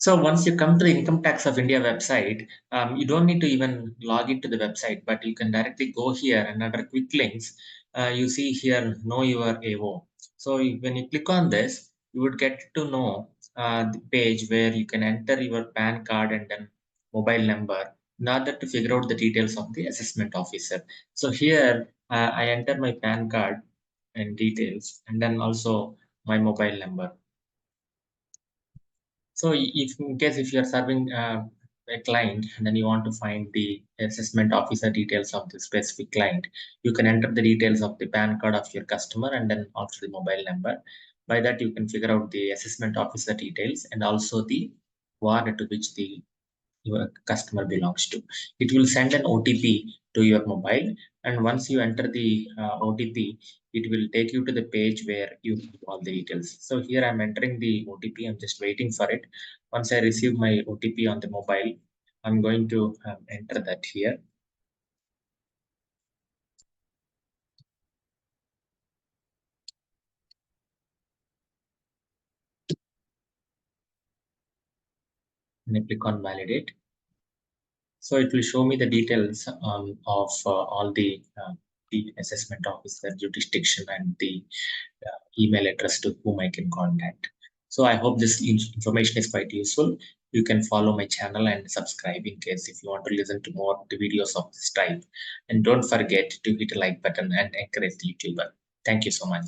So once you come to the Income Tax of India website, you don't need to even log into the website, but you can directly go here and under quick links, you see here, know your AO. So when you click on this, you would get to know the page where you can enter your PAN card and then mobile number in order to figure out the details of the assessment officer. So here I enter my PAN card and details and then also my mobile number. So if in case if you're serving a client and then you want to find the assessment officer details of the specific client, you can enter the details of the PAN card of your customer and then also the mobile number. By that you can figure out the assessment officer details and also the ward to which the your customer belongs to. It will send an OTP to your mobile, and once you enter the OTP, it will take you to the page where you put all the details. So here I'm entering the OTP. I'm just waiting for it. Once I receive my OTP on the mobile, I'm going to enter that here. And I click on validate. So it will show me the details of all the assessment officer jurisdiction and the email address to whom I can contact. So I hope this information is quite useful. You can follow my channel and subscribe in case if you want to listen to more the videos of this type. And don't forget to hit a like button and encourage the YouTuber. Thank you so much.